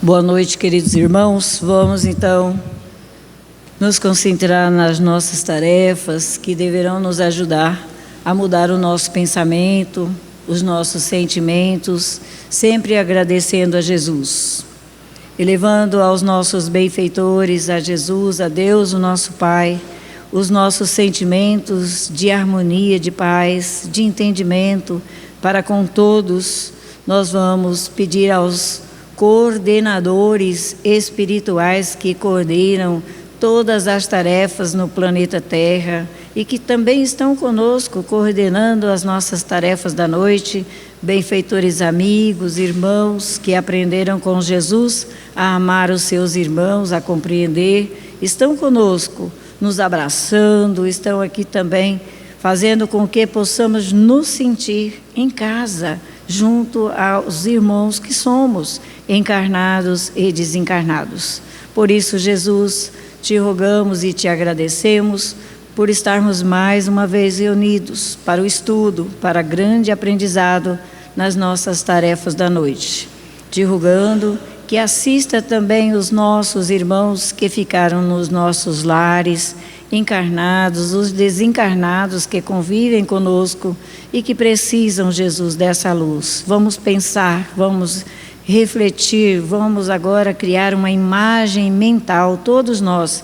Boa noite, queridos irmãos. Vamos então nos concentrar nas nossas tarefas que deverão nos ajudar a mudar o nosso pensamento, os nossos sentimentos, sempre agradecendo a Jesus, elevando aos nossos benfeitores, a Jesus, a Deus, o nosso Pai, os nossos sentimentos de harmonia, de paz, de entendimento para com todos. Nós vamos pedir aos coordenadores espirituais que coordenam todas as tarefas no planeta Terra e que também estão conosco coordenando as nossas tarefas da noite, benfeitores amigos, irmãos que aprenderam com Jesus a amar os seus irmãos, a compreender, estão conosco, nos abraçando, estão aqui também fazendo com que possamos nos sentir em casa, junto aos irmãos que somos, encarnados e desencarnados. Por isso, Jesus, te rogamos e te agradecemos por estarmos mais uma vez reunidos para o estudo, para grande aprendizado nas nossas tarefas da noite. Te rogando que assista também os nossos irmãos que ficaram nos nossos lares, encarnados, os desencarnados que convivem conosco e que precisam, Jesus, dessa luz. Vamos pensar, vamos refletir, vamos agora criar uma imagem mental, todos nós,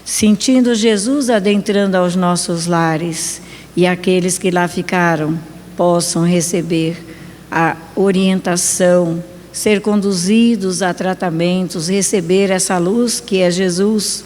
sentindo Jesus adentrando aos nossos lares e aqueles que lá ficaram possam receber a orientação, ser conduzidos a tratamentos, receber essa luz que é Jesus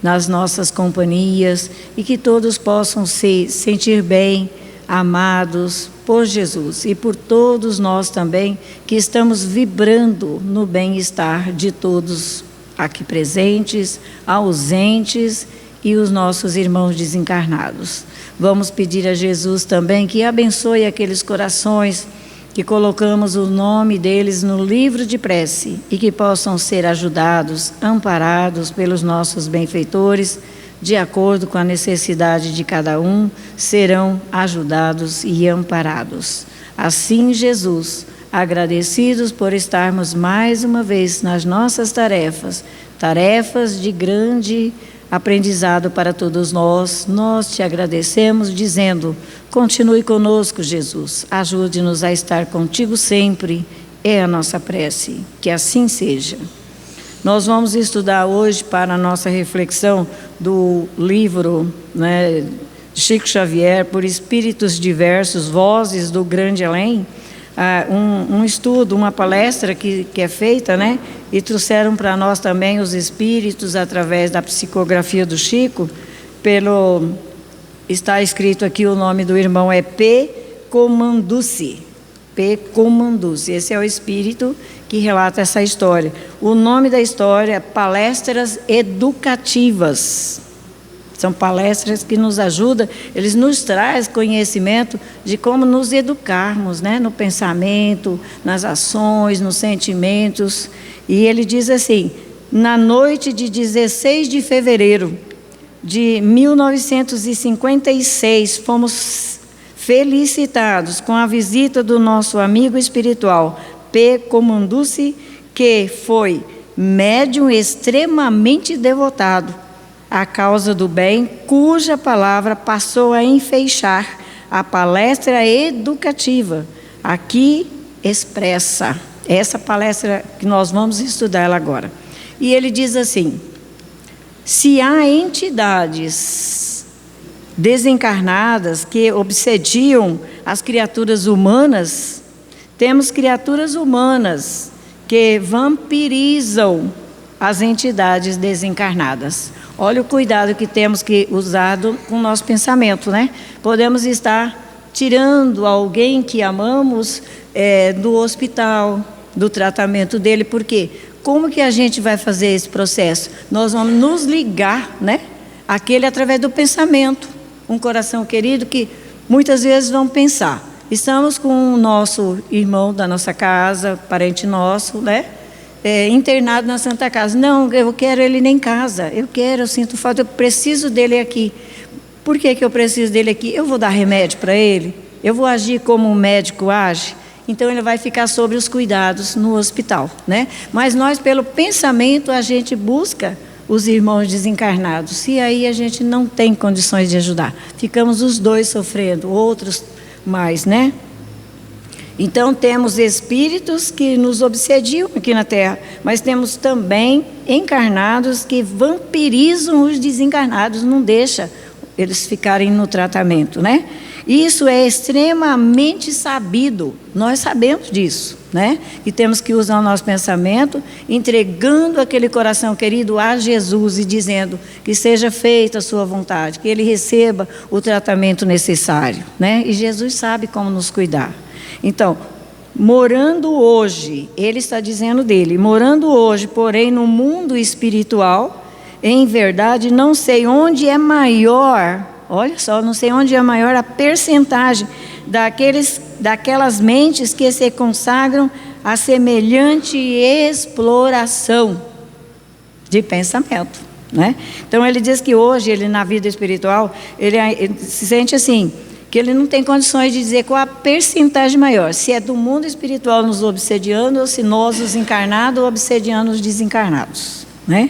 nas nossas companhias e que todos possam se sentir bem, amados por Jesus e por todos nós também que estamos vibrando no bem-estar de todos aqui presentes, ausentes e os nossos irmãos desencarnados. Vamos pedir a Jesus também que abençoe aqueles corações que colocamos o nome deles no livro de prece e que possam ser ajudados, amparados pelos nossos benfeitores, de acordo com a necessidade de cada um, serão ajudados e amparados. Assim, Jesus, agradecidos por estarmos mais uma vez nas nossas tarefas, tarefas de grande aprendizado para todos nós, nós te agradecemos dizendo: continue conosco, Jesus, ajude-nos a estar contigo sempre, é a nossa prece, que assim seja. Nós vamos estudar hoje, para a nossa reflexão, do livro de Chico Xavier, Por Espíritos Diversos, Vozes do Grande Além, um estudo, uma palestra que é feita, e trouxeram para nós também os espíritos, através da psicografia do Chico, está escrito aqui, o nome do irmão é P. Comanduci. P. Comanduci, esse é o espírito que relata essa história. O nome da história é Palestras Educativas. São palestras que nos ajudam, eles nos trazem conhecimento de como nos educarmos, no pensamento, nas ações, nos sentimentos. E ele diz assim: na noite de 16 de fevereiro de 1956, fomos felicitados com a visita do nosso amigo espiritual, P. Comanduci, que foi médium extremamente devotado à causa do bem, cuja palavra passou a enfeixar a palestra educativa aqui expressa. Essa palestra que nós vamos estudar ela agora. E ele diz assim: se há entidades desencarnadas que obsediam as criaturas humanas, temos criaturas humanas que vampirizam as entidades desencarnadas. Olha o cuidado que temos que usar com o nosso pensamento, Podemos estar tirando alguém que amamos do hospital, do tratamento dele. Por quê? Como que a gente vai fazer esse processo? Nós vamos nos ligar, aquele através do pensamento. Um coração querido que muitas vezes vamos pensar: estamos com o nosso irmão da nossa casa, parente nosso, internado na Santa Casa. Não, eu quero ele nem em casa. Eu sinto falta, eu preciso dele aqui. Por que eu preciso dele aqui? Eu vou dar remédio para ele? Eu vou agir como um médico age? então ele vai ficar sob os cuidados no hospital, né? Mas nós, pelo pensamento, a gente busca os irmãos desencarnados, e aí a gente não tem condições de ajudar. Ficamos os dois sofrendo, outros mais, né? Então temos espíritos que nos obsediam aqui na Terra, mas temos também encarnados que vampirizam os desencarnados, não deixa eles ficarem no tratamento, né? Isso é extremamente sabido, nós sabemos disso, né? E temos que usar o nosso pensamento, entregando aquele coração querido a Jesus e dizendo que seja feita a sua vontade, que ele receba o tratamento necessário, né? E Jesus sabe como nos cuidar. Então, morando hoje, ele está dizendo dele, morando hoje, porém no mundo espiritual, em verdade não sei onde é maior, olha só, não sei onde é maior a percentagem daquelas mentes que se consagram a semelhante exploração de pensamento, né? Então ele diz que hoje, ele na vida espiritual, ele se sente assim, que ele não tem condições de dizer qual a percentagem maior, se é do mundo espiritual nos obsediando, ou se nós, os encarnados, obsediando os desencarnados, né?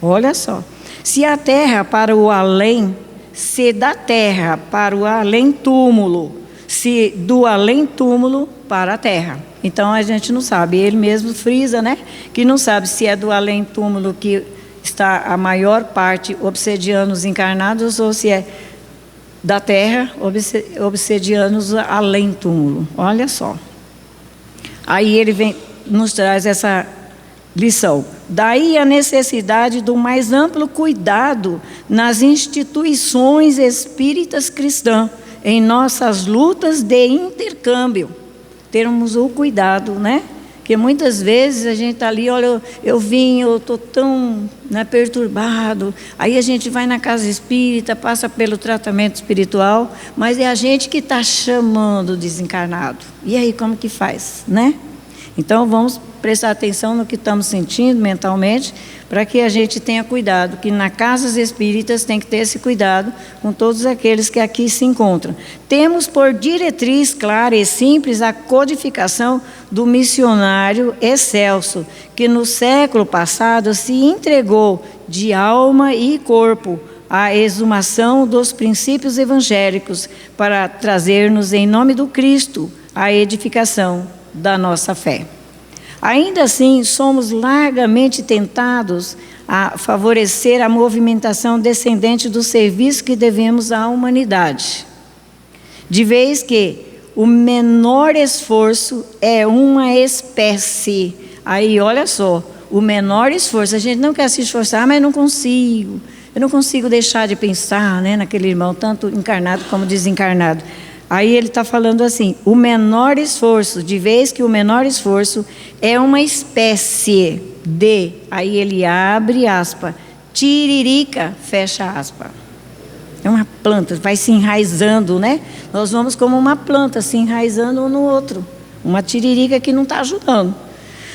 Olha só, se a terra para o além, se da terra para o além-túmulo, se do além-túmulo para a terra. Então a gente não sabe, ele mesmo frisa, né? Que não sabe se é do além-túmulo que está a maior parte obsediando os encarnados, ou se é da terra, obsediando-os além túmulo. Olha só. Aí ele nos traz essa lição. Daí a necessidade do mais amplo cuidado nas instituições espíritas cristãs, em nossas lutas de intercâmbio. Termos o cuidado, né? Porque muitas vezes a gente está ali, olha, eu estou tão, né, perturbado. Aí a gente vai na casa espírita, passa pelo tratamento espiritual, mas é a gente que está chamando o desencarnado. E aí como que faz, né? Então vamos prestar atenção no que estamos sentindo mentalmente, para que a gente tenha cuidado, que nas casas espíritas tem que ter esse cuidado com todos aqueles que aqui se encontram. Temos por diretriz clara e simples a codificação do missionário excelso, que no século passado se entregou de alma e corpo à exumação dos princípios evangélicos, para trazer-nos em nome do Cristo a edificação da nossa fé. Ainda assim, somos largamente tentados a favorecer a movimentação descendente do serviço que devemos à humanidade, de vez que o menor esforço é uma espécie. Aí, olha só, o menor esforço, a gente não quer se esforçar, mas eu não consigo deixar de pensar, né, naquele irmão, tanto encarnado como desencarnado. Aí ele está falando assim, o menor esforço, de vez que o menor esforço é uma espécie de, aí ele abre aspa, tiririca, fecha aspa. É uma planta, vai se enraizando, né? Nós vamos como uma planta, se enraizando um no outro. Uma tiririca que não está ajudando.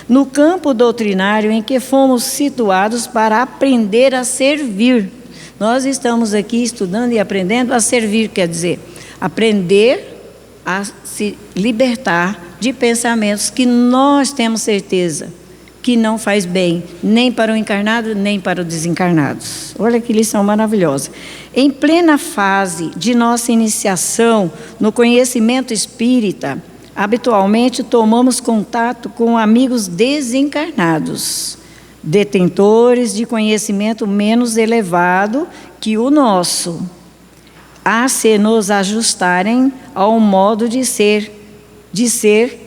No campo doutrinário em que fomos situados para aprender a servir. Nós estamos aqui estudando e aprendendo a servir, quer dizer, aprender a se libertar de pensamentos que nós temos certeza que não faz bem, nem para o encarnado, nem para os desencarnados. Olha que lição maravilhosa. Em plena fase de nossa iniciação no conhecimento espírita, habitualmente tomamos contato com amigos desencarnados, detentores de conhecimento menos elevado que o nosso, a se nos ajustarem ao modo de ser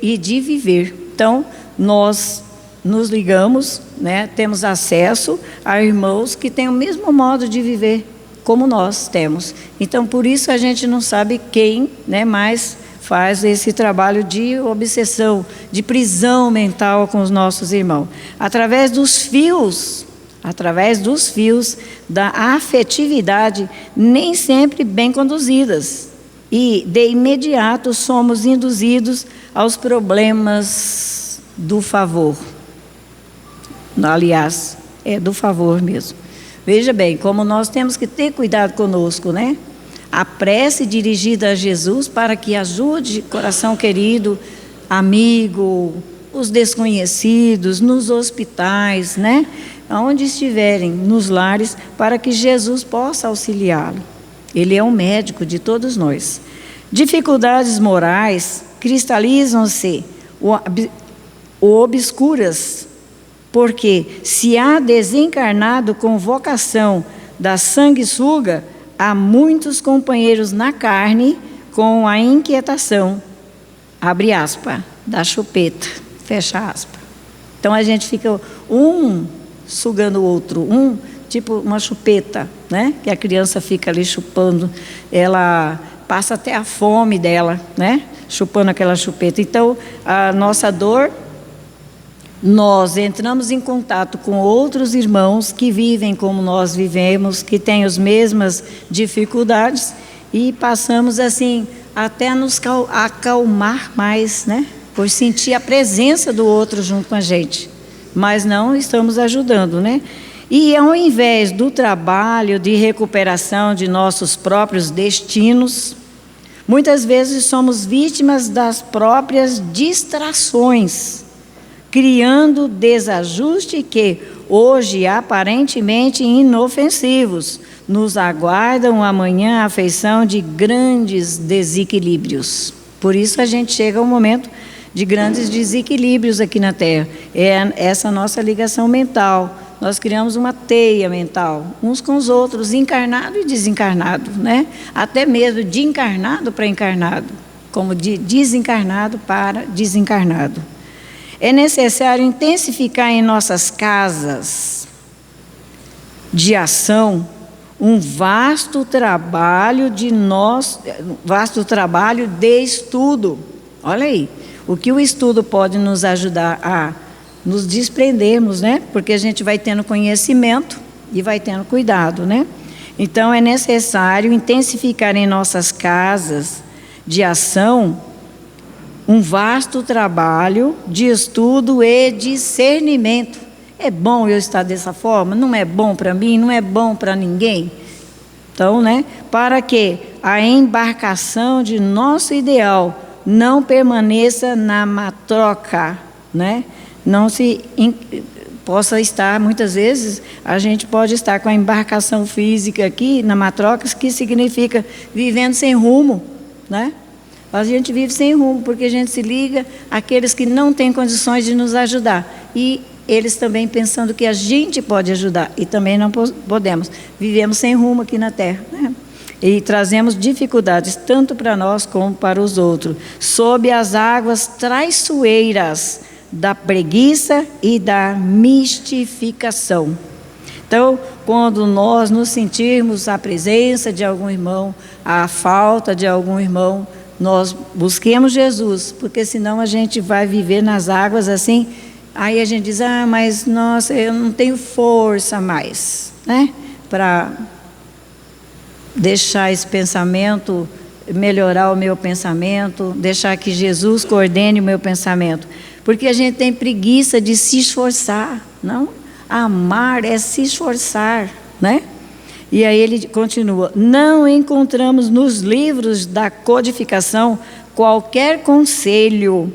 e de viver. Então, nós nos ligamos, né, temos acesso a irmãos que têm o mesmo modo de viver como nós temos. Então, por isso a gente não sabe quem, né, mais faz esse trabalho de obsessão, de prisão mental com os nossos irmãos. Através dos fios da afetividade nem sempre bem conduzidas, e de imediato somos induzidos aos problemas do favor. Aliás, é do favor mesmo. Veja bem, como nós temos que ter cuidado conosco, né? A prece dirigida a Jesus para que ajude o coração querido amigo, os desconhecidos, nos hospitais, né? Onde estiverem, nos lares, para que Jesus possa auxiliá-lo. Ele é um médico de todos nós. Dificuldades morais cristalizam-se ou obscuras, porque se há desencarnado com vocação da sanguessuga, há muitos companheiros na carne com a inquietação, abre aspas, da chupeta, fecha aspas. Então a gente fica um sugando o outro, tipo uma chupeta, né? Que a criança fica ali chupando, ela passa até a fome dela, né? Chupando aquela chupeta. Então a nossa dor, nós entramos em contato com outros irmãos que vivem como nós vivemos, que têm as mesmas dificuldades, e passamos assim até a nos acalmar mais, né? Por sentir a presença do outro junto com a gente, mas não estamos ajudando, né? E ao invés do trabalho de recuperação de nossos próprios destinos, muitas vezes somos vítimas das próprias distrações, criando desajuste que, hoje aparentemente inofensivos, nos aguardam amanhã a feição de grandes desequilíbrios. Por isso a gente chega ao momento de grandes desequilíbrios aqui na Terra. É essa nossa ligação mental. Nós criamos uma teia mental, uns com os outros, encarnado e desencarnado, né? Até mesmo de encarnado para encarnado, como de desencarnado para desencarnado. É necessário intensificar em nossas casas de ação um vasto trabalho de estudo. Olha aí, o que o estudo pode nos ajudar a nos desprendermos, né? Porque a gente vai tendo conhecimento e vai tendo cuidado, né? Então é necessário intensificar em nossas casas de ação um vasto trabalho de estudo e discernimento. É bom eu estar dessa forma? Não é bom para mim? Não é bom para ninguém? Então, né? Para que a embarcação de nosso ideal não permaneça na matroca, né? Não se possa estar, muitas vezes, a gente pode estar com a embarcação física aqui, na matroca, que significa vivendo sem rumo, né? A gente vive sem rumo, porque a gente se liga àqueles que não têm condições de nos ajudar. E eles também pensando que a gente pode ajudar, e também não podemos. Vivemos sem rumo aqui na Terra, né? E trazemos dificuldades, tanto para nós como para os outros, sob as águas traiçoeiras da preguiça e da mistificação. Então, quando nós nos sentirmos a presença de algum irmão, a falta de algum irmão, nós busquemos Jesus, porque senão a gente vai viver nas águas assim, aí a gente diz, mas nossa, eu não tenho força mais, né? Para deixar esse pensamento, melhorar o meu pensamento, deixar que Jesus coordene o meu pensamento. Porque a gente tem preguiça de se esforçar, não? Amar é se esforçar, né? E aí ele continua, não encontramos nos livros da codificação qualquer conselho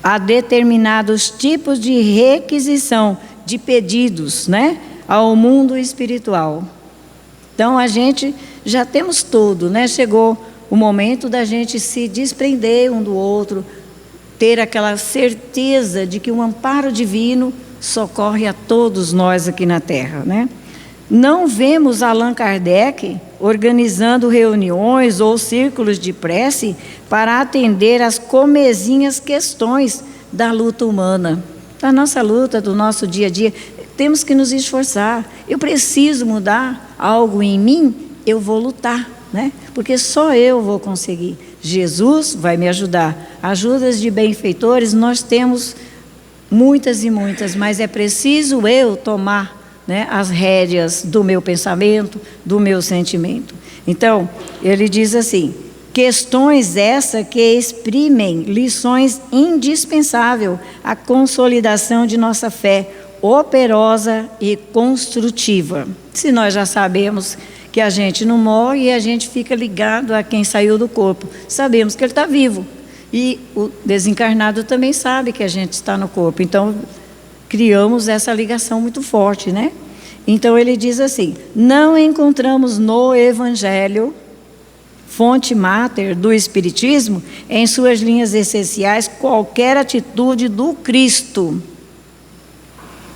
a determinados tipos de requisição de pedidos, né? Ao mundo espiritual. Então a gente já temos tudo, né? Chegou o momento da gente se desprender um do outro, ter aquela certeza de que o amparo divino socorre a todos nós aqui na Terra, né? Não vemos Allan Kardec organizando reuniões ou círculos de prece para atender às comezinhas questões da luta humana, da nossa luta, do nosso dia a dia. Temos que nos esforçar. Eu preciso mudar algo em mim, eu vou lutar, né? Porque só eu vou conseguir. Jesus vai me ajudar. Ajudas de benfeitores nós temos muitas e muitas, mas é preciso eu tomar, né, as rédeas do meu pensamento, do meu sentimento. Então, ele diz assim, questões essas que exprimem lições indispensáveis à consolidação de nossa fé operosa e construtiva. Se nós já sabemos que a gente não morre e a gente fica ligado a quem saiu do corpo, sabemos que ele está vivo. E o desencarnado também sabe que a gente está no corpo. Então, criamos essa ligação muito forte, né? Então, ele diz assim: não encontramos no Evangelho, fonte máter do Espiritismo, em suas linhas essenciais, qualquer atitude do Cristo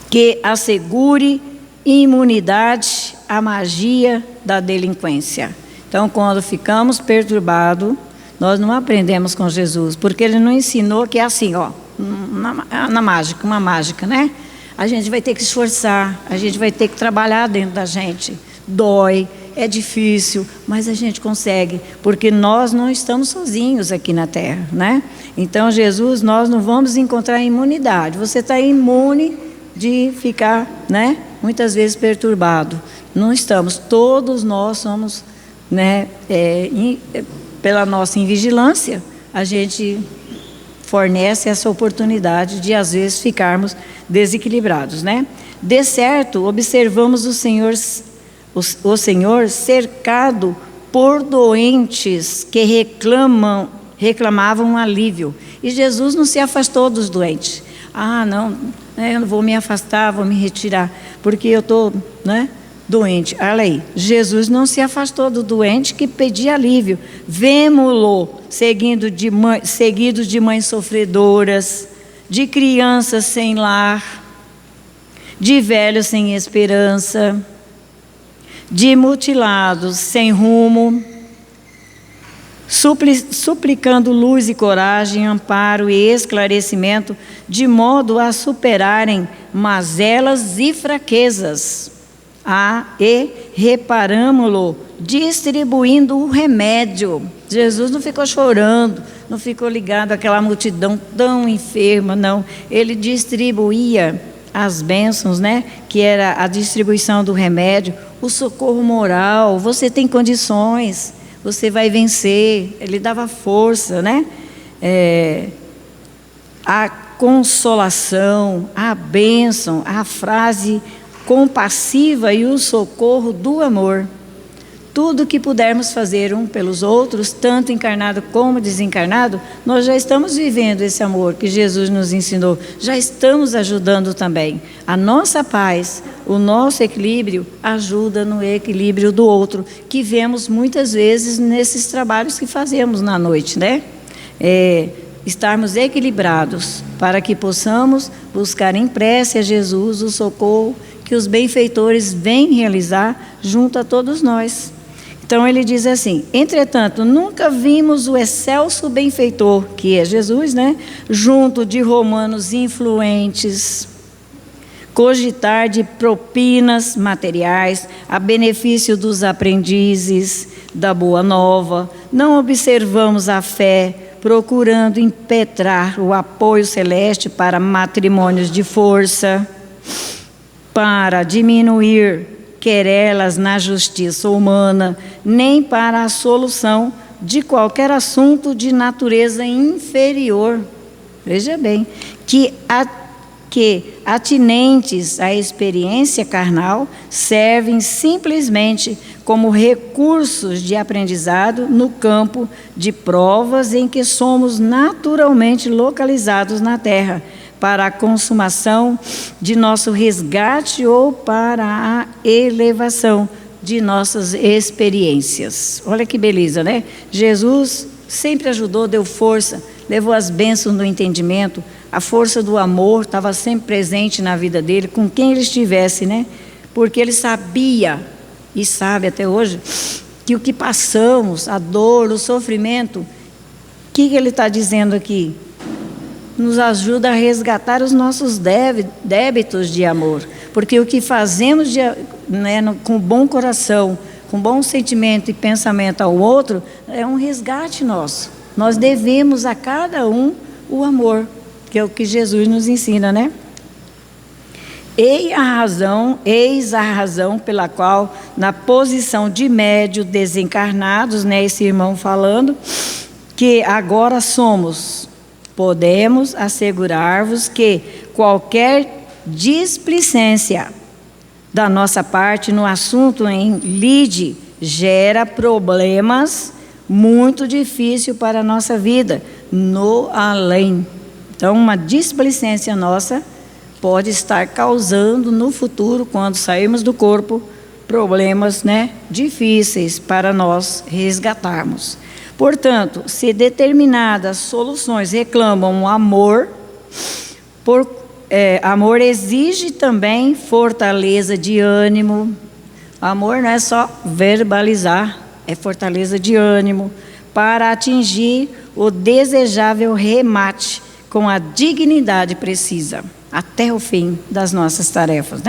que assegure imunidade à magia da delinquência. Então, quando ficamos perturbados, nós não aprendemos com Jesus, porque Ele não ensinou que é assim, ó, na mágica, uma mágica, né? A gente vai ter que esforçar, a gente vai ter que trabalhar dentro da gente. Dói, é difícil, mas a gente consegue, porque nós não estamos sozinhos aqui na Terra, né? Então, Jesus, nós não vamos encontrar imunidade. Você está imune de ficar, né, muitas vezes perturbado. Não estamos, todos nós somos, né, pela nossa invigilância, a gente fornece essa oportunidade de, às vezes, ficarmos desequilibrados, né? De certo, observamos o Senhor cercado por doentes que reclamavam alívio. E Jesus não se afastou dos doentes. Ah, não, eu não vou me afastar, vou me retirar, porque eu estou, né, doente. Olha aí, Jesus não se afastou do doente que pedia alívio. Vemo-lo seguido de mães sofredoras, de crianças sem lar, de velhos sem esperança, de mutilados sem rumo, suplicando luz e coragem, amparo e esclarecimento, de modo a superarem mazelas e fraquezas. E reparamo-lo distribuindo o remédio. Jesus não ficou chorando, não ficou ligado àquela multidão tão enferma, não. Ele distribuía as bênçãos, né? Que era a distribuição do remédio, o socorro moral. Você tem condições, você vai vencer. Ele dava força, né? A consolação, a bênção, a frase compassiva e o socorro do amor. Tudo que pudermos fazer um pelos outros, tanto encarnado como desencarnado, nós já estamos vivendo esse amor que Jesus nos ensinou, já estamos ajudando também. A nossa paz, o nosso equilíbrio, ajuda no equilíbrio do outro, que vemos muitas vezes nesses trabalhos que fazemos na noite, né? Estarmos equilibrados, para que possamos buscar em prece a Jesus o socorro que os benfeitores vêm realizar junto a todos nós. Então ele diz assim: entretanto, nunca vimos o excelso benfeitor, que é Jesus, né, junto de romanos influentes, cogitar de propinas materiais a benefício dos aprendizes da Boa Nova. Não observamos a fé procurando impetrar o apoio celeste para matrimônios de força, para diminuir querelas na justiça humana, nem para a solução de qualquer assunto de natureza inferior. Veja bem, que atinentes à experiência carnal servem simplesmente como recursos de aprendizado no campo de provas em que somos naturalmente localizados na Terra, para a consumação de nosso resgate ou para a elevação de nossas experiências. Olha que beleza, né? Jesus sempre ajudou, deu força, levou as bênçãos do entendimento, a força do amor estava sempre presente na vida dele, com quem ele estivesse, né? Porque ele sabia, e sabe até hoje, que o que passamos, a dor, o sofrimento, o que ele está dizendo aqui? Nos ajuda a resgatar os nossos débitos de amor, porque o que fazemos com bom coração, com bom sentimento e pensamento ao outro, é um resgate nosso. Nós devemos a cada um o amor, que é o que Jesus nos ensina, né? Eis a razão pela qual, na posição de médio desencarnados, né, esse irmão falando, que agora podemos assegurar-vos que qualquer displicência da nossa parte no assunto em lide gera problemas muito difíceis para a nossa vida, no além. Então, uma displicência nossa pode estar causando no futuro, quando sairmos do corpo, problemas, difíceis para nós resgatarmos. Portanto, se determinadas soluções reclamam amor, amor exige também fortaleza de ânimo. Amor não é só verbalizar, é fortaleza de ânimo para atingir o desejável remate com a dignidade precisa, até o fim das nossas tarefas,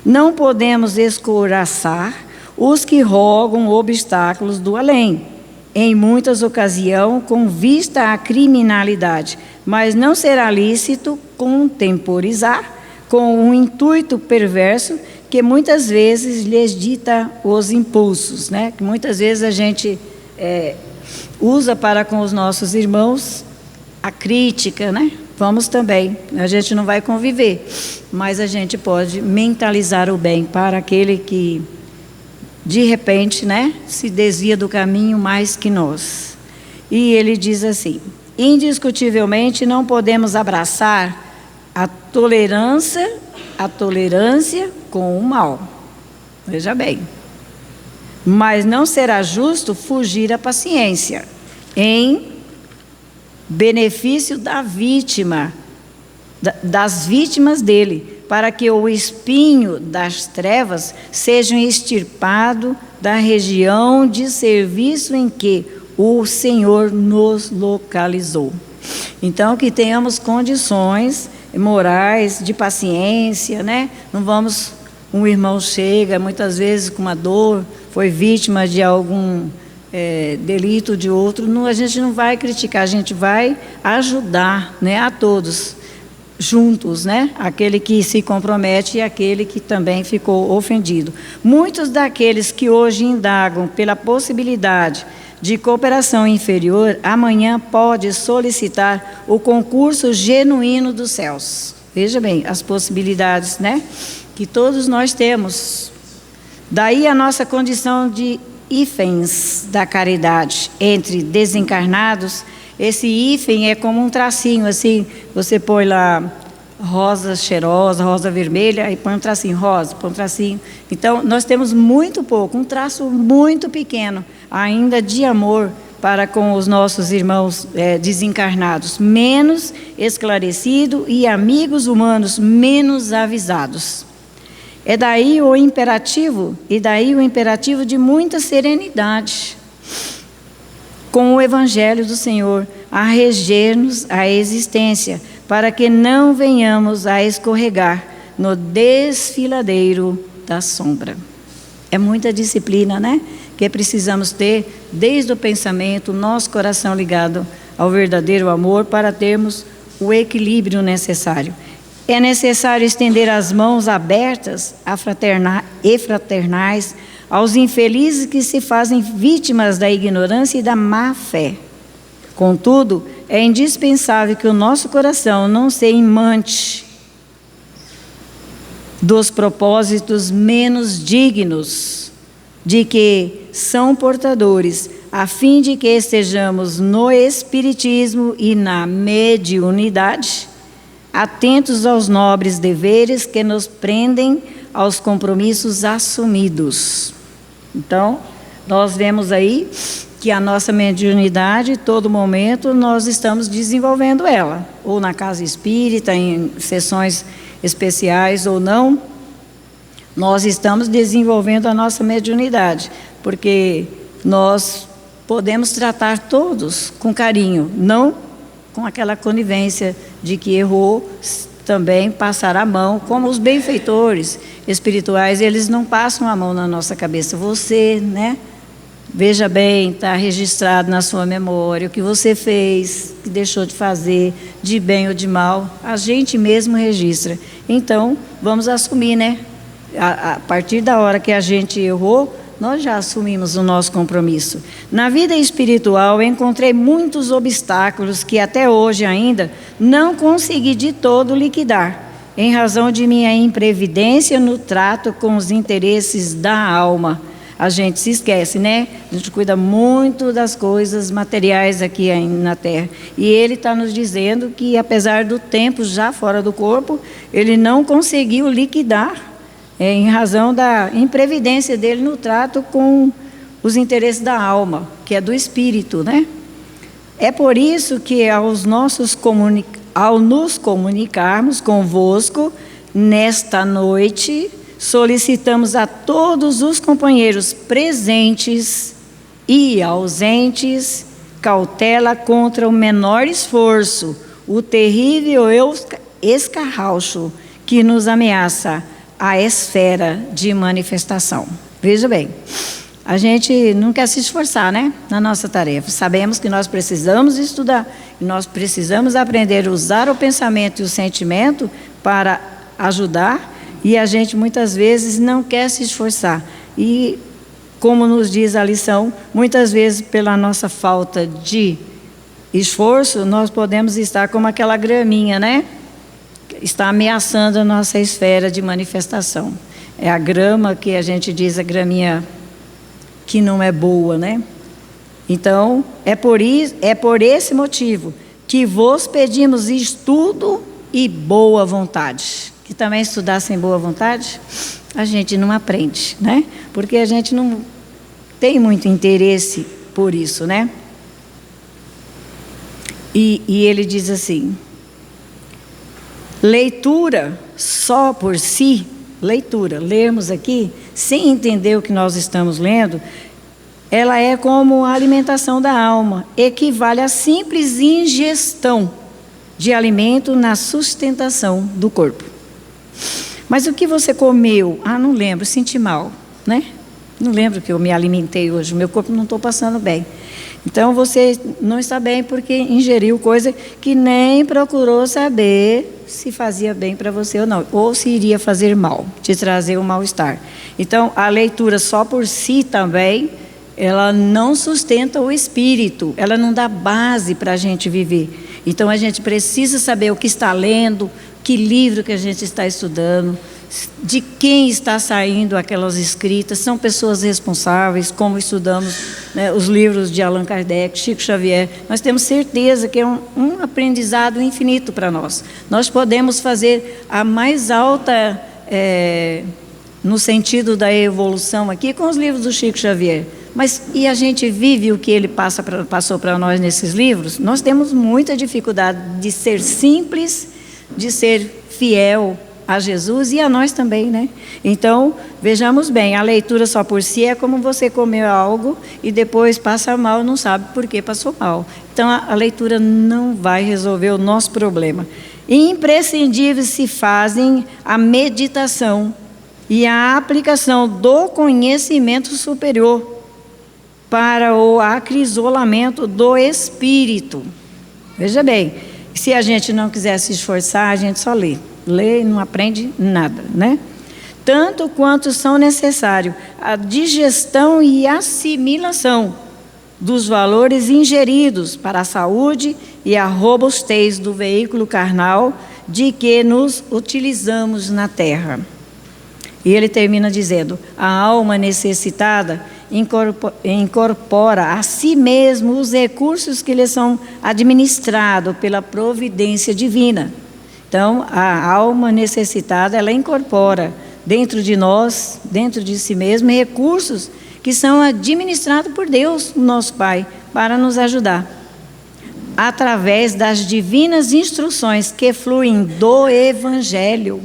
Não podemos escoraçar os que rogam obstáculos do além, em muitas ocasiões com vista à criminalidade, mas não será lícito contemporizar com um intuito perverso que muitas vezes lhes dita os impulsos, que muitas vezes a gente usa para com os nossos irmãos a crítica, Vamos também, a gente não vai conviver, mas a gente pode mentalizar o bem para aquele que, de repente, se desvia do caminho mais que nós. E ele diz assim: indiscutivelmente não podemos abraçar a tolerância com o mal. Veja bem. Mas não será justo fugir à paciência, em benefício da vítima, das vítimas dele, para que o espinho das trevas seja extirpado da região de serviço em que o Senhor nos localizou. Então, que tenhamos condições morais de paciência, Não vamos, um irmão chega muitas vezes com uma dor, foi vítima de algum delito de outro, a gente não vai criticar, a gente vai ajudar, a todos juntos, aquele que se compromete e aquele que também ficou ofendido. Muitos daqueles que hoje indagam pela possibilidade de cooperação inferior, amanhã pode solicitar o concurso genuíno dos céus. Veja bem, as possibilidades, que todos nós temos. Daí a nossa condição de hífens da caridade entre desencarnados. Esse hífen é como um tracinho, assim, você põe lá rosa cheirosa, rosa vermelha, aí põe um tracinho rosa, põe um tracinho. Então, nós temos muito pouco, um traço muito pequeno, ainda de amor para com os nossos irmãos desencarnados, menos esclarecido, e amigos humanos menos avisados. É daí o imperativo de muita serenidade, com o Evangelho do Senhor, a reger-nos a existência, para que não venhamos a escorregar no desfiladeiro da sombra. É muita disciplina, que precisamos ter desde o pensamento, nosso coração ligado ao verdadeiro amor, para termos o equilíbrio necessário. É necessário estender as mãos abertas e fraternais aos infelizes que se fazem vítimas da ignorância e da má fé. Contudo, é indispensável que o nosso coração não se imante dos propósitos menos dignos de que são portadores, a fim de que estejamos no espiritismo e na mediunidade, atentos aos nobres deveres que nos prendem aos compromissos assumidos. Então, nós vemos aí que a nossa mediunidade, todo momento, nós estamos desenvolvendo ela, ou na casa espírita, em sessões especiais ou não, nós estamos desenvolvendo a nossa mediunidade, porque nós podemos tratar todos com carinho, não com aquela conivência de que errou, também passar a mão, como os benfeitores espirituais, eles não passam a mão na nossa cabeça. Você, veja bem, está registrado na sua memória o que você fez, que deixou de fazer, de bem ou de mal, a gente mesmo registra. Então, vamos assumir, a partir da hora que a gente errou, nós já assumimos o nosso compromisso. Na vida espiritual, encontrei muitos obstáculos que até hoje ainda não consegui de todo liquidar, em razão de minha imprevidência no trato com os interesses da alma. A gente se esquece, né? A gente cuida muito das coisas materiais aqui na Terra. E ele está nos dizendo que, apesar do tempo já fora do corpo, ele não conseguiu liquidar, em razão da imprevidência dele no trato com os interesses da alma, que é do espírito, né? É por isso que ao nos comunicarmos convosco nesta noite, solicitamos a todos os companheiros presentes e ausentes cautela contra o menor esforço, o terrível escarraucho que nos ameaça a esfera de manifestação. Veja bem, a gente não quer se esforçar, né, na nossa tarefa. Sabemos que nós precisamos estudar, e nós precisamos aprender a usar o pensamento e o sentimento para ajudar, e a gente muitas vezes não quer se esforçar. E, como nos diz a lição, muitas vezes pela nossa falta de esforço, nós podemos estar como aquela graminha, né? Está ameaçando a nossa esfera de manifestação. É a grama que a gente diz, a graminha que não é boa, né? Então, é por esse motivo que vos pedimos estudo e boa vontade. Que também estudar sem boa vontade, a gente não aprende, né? Porque a gente não tem muito interesse por isso, né? E ele diz assim: leitura só por si, leitura, lermos aqui, sem entender o que nós estamos lendo, ela é como a alimentação da alma, equivale a simples ingestão de alimento na sustentação do corpo. Mas o que você comeu? Ah, não lembro, senti mal, né? Não lembro que eu me alimentei hoje, meu corpo não está passando bem. Então você não está bem porque ingeriu coisa que nem procurou saber se fazia bem para você ou não, ou se iria fazer mal, te trazer um mal-estar. Então a leitura só por si também, ela não sustenta o espírito, ela não dá base para a gente viver. Então a gente precisa saber o que está lendo, que livro que a gente está estudando, de quem está saindo aquelas escritas, são pessoas responsáveis, como estudamos, né, os livros de Allan Kardec, Chico Xavier, nós temos certeza que é um aprendizado infinito para nós. Nós podemos fazer a mais alta, no sentido da evolução aqui, com os livros do Chico Xavier. Mas e a gente vive o que ele passou para nós nesses livros? Nós temos muita dificuldade de ser simples, de ser fiel a Jesus e a nós também, né? Então, vejamos bem, a leitura só por si é como você comer algo e depois passa mal, não sabe por que passou mal. Então, a leitura não vai resolver o nosso problema. Imprescindíveis se fazem a meditação e a aplicação do conhecimento superior para o acrisolamento do espírito. Veja bem, se a gente não quiser se esforçar, a gente só lê. Lê e não aprende nada, né? Tanto quanto são necessários a digestão e assimilação dos valores ingeridos para a saúde e a robustez do veículo carnal de que nos utilizamos na terra. E ele termina dizendo: a alma necessitada incorpora a si mesmo os recursos que lhe são administrados pela providência divina. Então, a alma necessitada, ela incorpora dentro de nós, dentro de si mesma, recursos que são administrados por Deus, nosso Pai, para nos ajudar. Através das divinas instruções que fluem do Evangelho,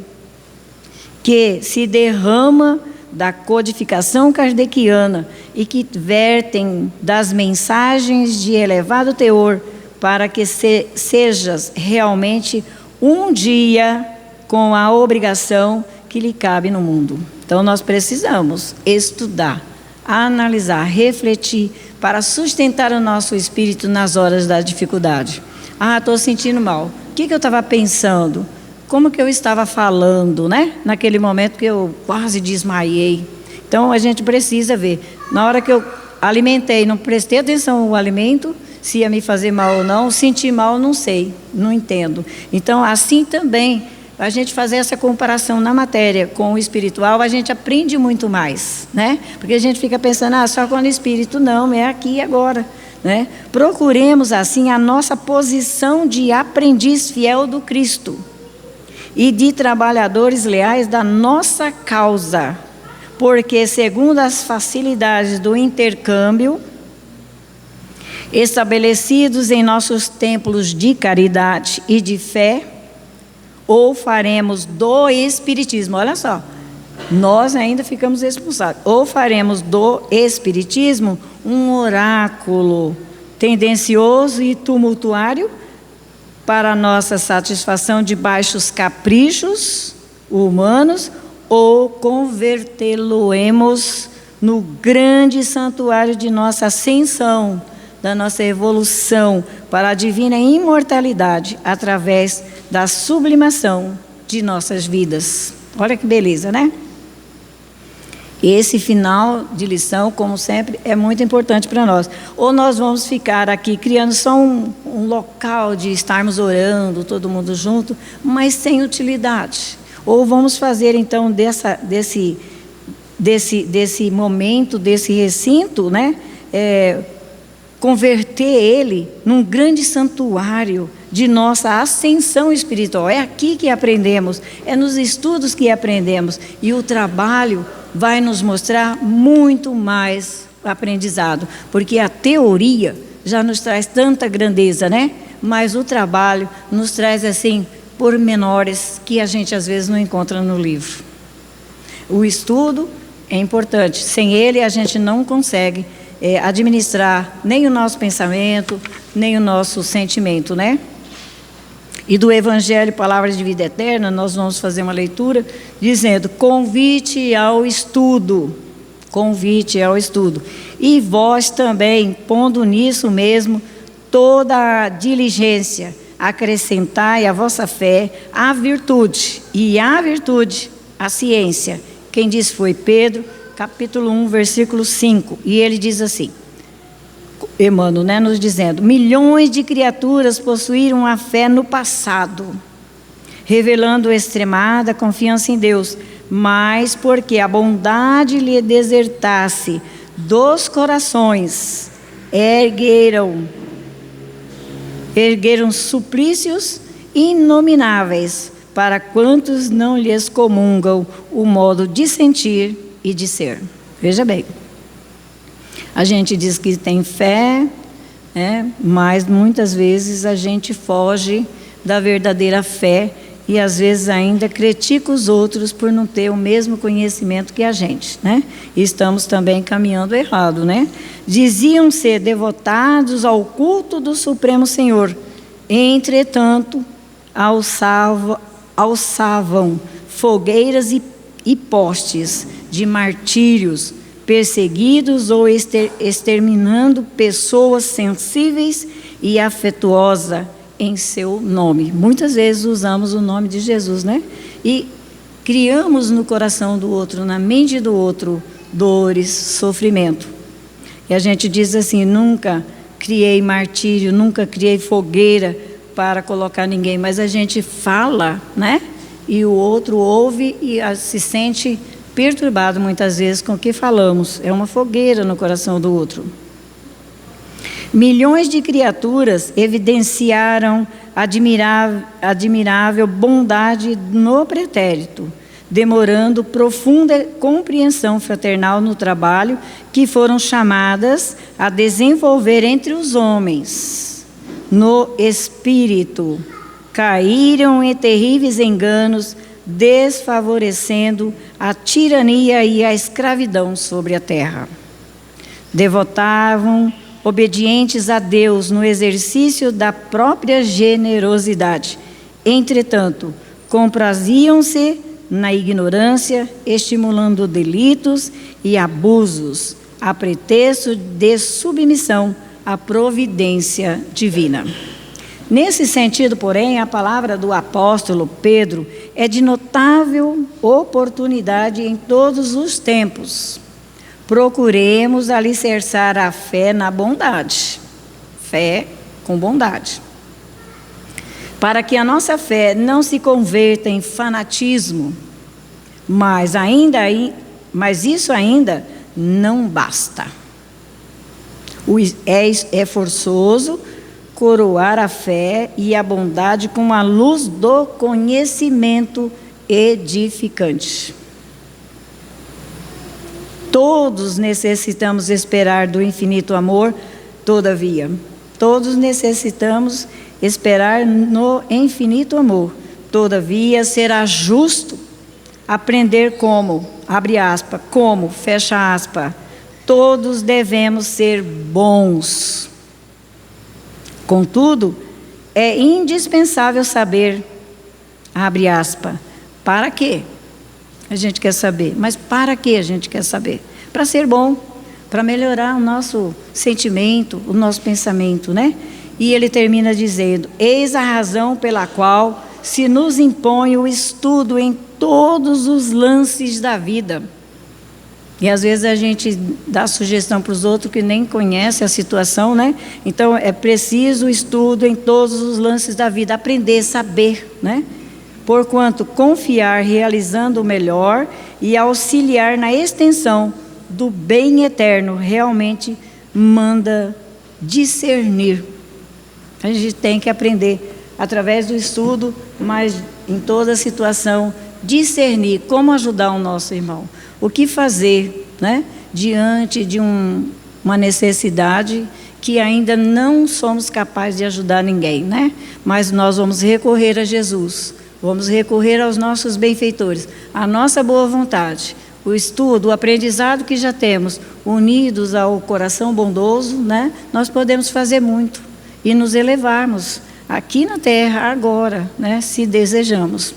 que se derrama da codificação kardeciana e que vertem das mensagens de elevado teor para que sejas realmente um dia com a obrigação que lhe cabe no mundo. Então nós precisamos estudar, analisar, refletir para sustentar o nosso espírito nas horas da dificuldade. Ah, estou sentindo mal. O que eu estava pensando? Como que eu estava falando, né? Naquele momento que eu quase desmaiei. Então a gente precisa ver. Na hora que eu alimentei, não prestei atenção ao alimento, se ia me fazer mal ou não, senti mal, não sei, não entendo. Então, assim também a gente fazer essa comparação na matéria com o espiritual, a gente aprende muito mais, né? Porque a gente fica pensando, só quando o espírito, não, é aqui e agora, né? Procuremos, assim, a nossa posição de aprendiz fiel do Cristo e de trabalhadores leais da nossa causa, porque, segundo as facilidades do intercâmbio, estabelecidos em nossos templos de caridade e de fé, ou faremos do Espiritismo, olha só, nós ainda ficamos expulsados, ou faremos do Espiritismo um oráculo tendencioso e tumultuário para nossa satisfação de baixos caprichos humanos, ou convertê-lo-emos no grande santuário de nossa ascensão, da nossa evolução para a divina imortalidade, através da sublimação de nossas vidas. Olha que beleza, né? Esse final de lição, como sempre, é muito importante para nós. Ou nós vamos ficar aqui criando só um local de estarmos orando, todo mundo junto, mas sem utilidade. Ou vamos fazer, então, desse momento, desse recinto, né? Converter ele num grande santuário de nossa ascensão espiritual. É aqui que aprendemos, é nos estudos que aprendemos, e o trabalho vai nos mostrar muito mais aprendizado, porque a teoria já nos traz tanta grandeza, né? Mas o trabalho nos traz, assim, pormenores que a gente às vezes não encontra no livro. O estudo é importante, sem ele a gente não consegue administrar nem o nosso pensamento, nem o nosso sentimento, né? E do Evangelho, Palavras de Vida Eterna, nós vamos fazer uma leitura dizendo: convite ao estudo, e vós também, pondo nisso mesmo toda a diligência, acrescentai à vossa fé a virtude, e a virtude, a ciência. Quem disse foi Pedro, capítulo 1, versículo 5, e ele diz assim, Emmanuel, né, nos dizendo: milhões de criaturas possuíram a fé no passado, revelando extremada confiança em Deus, mas porque a bondade lhe desertasse dos corações, ergueram suplícios inomináveis para quantos não lhes comungam o modo de sentir e de ser. Veja bem, a gente diz que tem fé, mas muitas vezes a gente foge da verdadeira fé e às vezes ainda critica os outros por não ter o mesmo conhecimento que a gente, né? E estamos também caminhando errado, né? Diziam ser devotados ao culto do Supremo Senhor, entretanto alçavam fogueiras e postes de martírios, perseguidos ou exterminando pessoas sensíveis e afetuosas em seu nome. Muitas vezes usamos o nome de Jesus, né? E criamos no coração do outro, na mente do outro, dores, sofrimento. E a gente diz assim: nunca criei martírio, nunca criei fogueira para colocar ninguém, mas a gente fala, né? E o outro ouve e se sente perturbado muitas vezes com o que falamos. É uma fogueira no coração do outro. Milhões de criaturas evidenciaram admirável bondade no pretérito, demorando profunda compreensão fraternal no trabalho que foram chamadas a desenvolver entre os homens. No espírito, caíram em terríveis enganos, desfavorecendo a tirania e a escravidão sobre a terra. Devotavam obedientes a Deus no exercício da própria generosidade. Entretanto, compraziam-se na ignorância, estimulando delitos e abusos, a pretexto de submissão à providência divina. Nesse sentido, porém, a palavra do apóstolo Pedro é de notável oportunidade em todos os tempos. Procuremos alicerçar a fé na bondade. Fé com bondade. para que a nossa fé não se converta em fanatismo, mas isso ainda não basta. É forçoso coroar a fé e a bondade com a luz do conhecimento edificante. Todos necessitamos esperar do infinito amor, todavia. Todos necessitamos esperar no infinito amor. Todavia, será justo aprender como, abre aspas, como, fecha aspas, todos devemos ser bons. Contudo, é indispensável saber, abre aspas, para quê? A gente quer saber, mas para que a gente quer saber? Para ser bom, para melhorar o nosso sentimento, o nosso pensamento, né? E ele termina dizendo: eis a razão pela qual se nos impõe o estudo em todos os lances da vida. E às vezes a gente dá sugestão para os outros que nem conhecem a situação, né? Então é preciso o estudo em todos os lances da vida, aprender, saber, né? Porquanto confiar realizando o melhor e auxiliar na extensão do bem eterno realmente manda discernir. A gente tem que aprender através do estudo, mas em toda situação discernir como ajudar o nosso irmão, o que fazer, né, diante de uma necessidade que ainda não somos capazes de ajudar ninguém, né? Mas nós vamos recorrer a Jesus. Vamos recorrer aos nossos benfeitores, à nossa boa vontade, o estudo, o aprendizado que já temos, unidos ao coração bondoso, né? Nós podemos fazer muito e nos elevarmos aqui na terra agora, né? Se desejamos.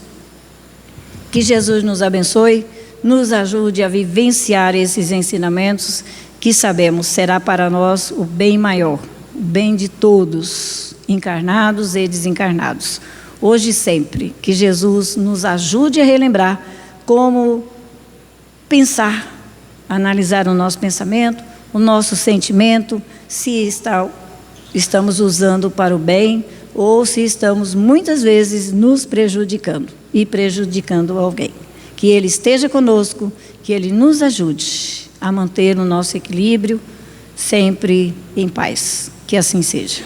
Que Jesus nos abençoe, nos ajude a vivenciar esses ensinamentos que sabemos será para nós o bem maior, o bem de todos, encarnados e desencarnados. Hoje e sempre, que Jesus nos ajude a relembrar como pensar, analisar o nosso pensamento, o nosso sentimento, se estamos usando para o bem ou se estamos muitas vezes nos prejudicando e prejudicando alguém. Que Ele esteja conosco, que Ele nos ajude a manter o nosso equilíbrio sempre em paz. Que assim seja.